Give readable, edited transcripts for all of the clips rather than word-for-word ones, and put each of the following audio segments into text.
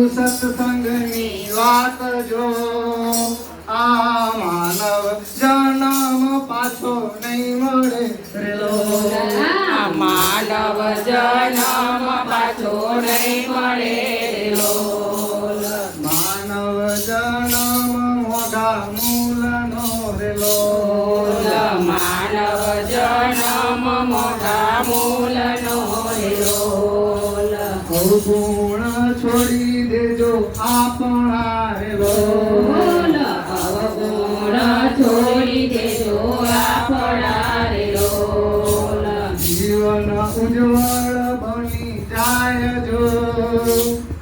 સત્સંગની વાત જો આ માનવ જન્મ પાછો નહીં મળે રે લોલ માનવ જન્મ પાછો નહીં મળે રે લોલ માનવ જન્મ મોઢા મૂલનો રે લોલ માનવ જન્મ મોઢા મૂલનો રે લોલ અવગુણ છોડી દેજો આપણા રે લોલ અવગુણ છોડી દેજો આપણા રે લોલ જીવન ઉજ્જવળ બની જાય જો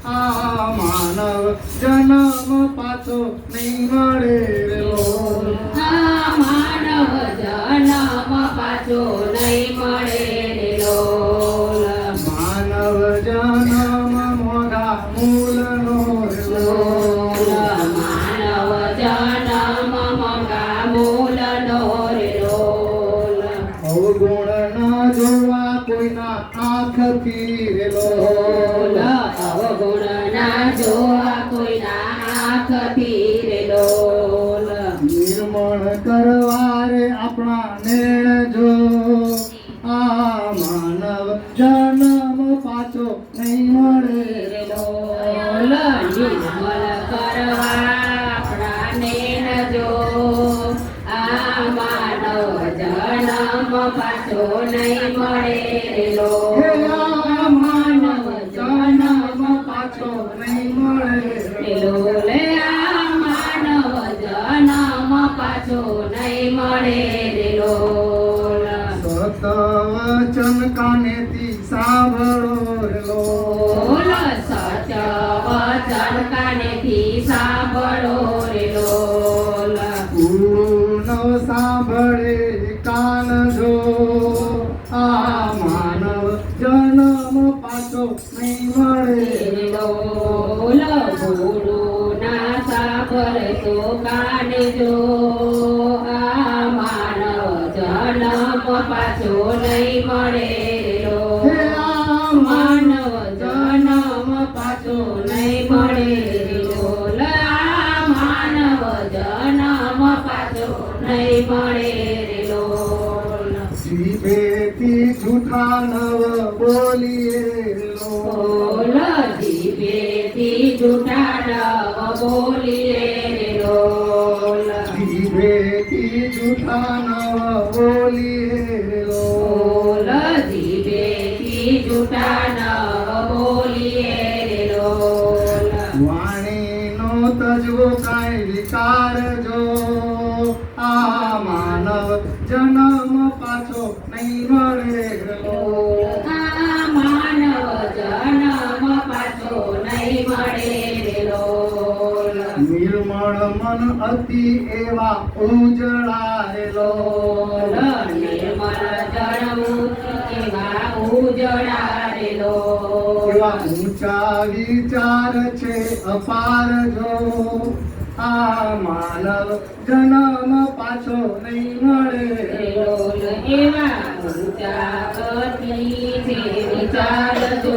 આ માનવ જન્મ પાછો નહીં મળે રે લોલ માનવ જન્મ પાછો નહીં મળે રે લોલ માનવ જન્મ મોઢા મૂલનો રે લોલ માનવ જન્મ મોઢા મૂલનો રે લોલ અવગુણ ન જોવા કોઈના આંખથી રે લોલ અવગુણ ના જોવા કોઈના આંખથી રે લોલ નિર્મળ કરવા રે આપણા નેણ જો આ માનવ જન્મ પાછો નહીં મળે રે લોલ નિર્મલ કરવા આપણા નેણ જો આ માનવ જન્મ પાછો નહીં મળે રે લોલ હે આ માનવ જન્મ પાછો નહીં મળે રે લોલ આ માનવ જન્મ પાછો નહીં મળે રે લોલ સત વચન કાનેથી સાંભળો રે લોલ સત્ય વચન કાનેથી સાંભળો રે લોલ પૂર્ણ સાંભળે કાન જો આ માનવ જન્મ પાછો નહીં મળે રે લોલ ગુરુ ના સાંભળતો કાન જો આ માનવ જન્મ પાછો નહીં મળે રે લોલ હે આ માનવ જન્મ પાછો નહીં મળે રે લોલ આ માનવ જન્મ પાછો નહીં મળે રે લોલ જીભેથી જૂઠા નવ બોલીએ રે લોલ જીભેથી જૂઠા નવ બોલીએ રે લોલ જીભેથી જૂઠા નવ બોલીએ રે લોલ જીભેથી જૂઠા નવ બોલીએ રે લોલ વાણીનો તજવો કાંઈ વિકાર જો આ માનવ જન્મ પાછો નહીં મળે રે લોલ આ માનવ જન્મ પાછો નહીં મળે રે લોલ નિર્મળ મન અતિ એવા ઉજળા રે લોલ નિર્મળ જળવું એવા ઉજળા રે લોલ એવા ઊંચા વિચાર છે અપાર જો આ માનવ જન્મ પાછો નહીં મળે રે લોલ એવા ઊંચા ગતિ છે વિચારજો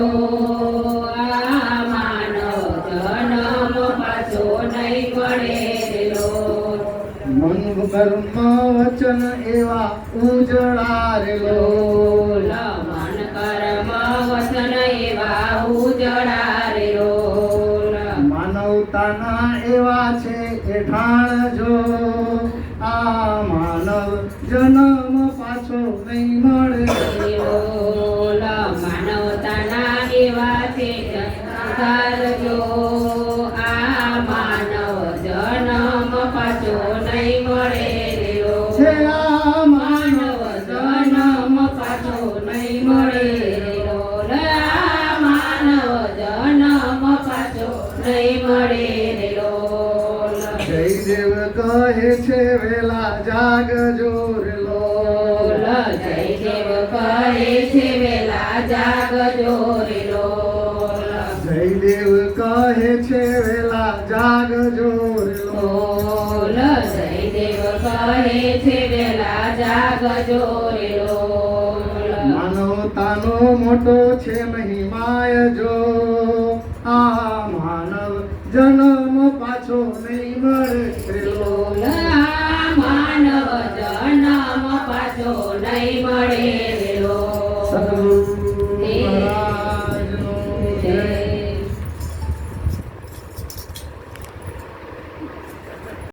આ માનવ જન્મ પાછો નહીં મળે રે લોલ મન કર્મ વચન એવા ઉજળા રે લોલ મન કર્મ વચન એવા ઉજળા રે લોલ માનવતાના એવા છે એઠાણ જો આ માનવ જન્મ પાછો નહીં મળે લોલ માનવતાના એવા છે જો આ માનવ જન્મ પાછો નહીં મળે રે છે લોલ આ માનવ જન્મ પાછો નહીં મળે રે લોલ આ માનવ જન્મ પાછો નહીં મળે રે લોલ જયદેવ કહે છે વેલા જાગજો રે લોલ જયદેવ કહે છે વેલા જાગજો રે લોલ જયદેવ કહે છે વેલા જાગજો રે લોલ જયદેવ કહે છે વેલા જાગજો રે લોલ માનવતાનો મોટો છે મહિમાય જો આ માનવ જન્મ પાછો નહીં મળે રે લોલ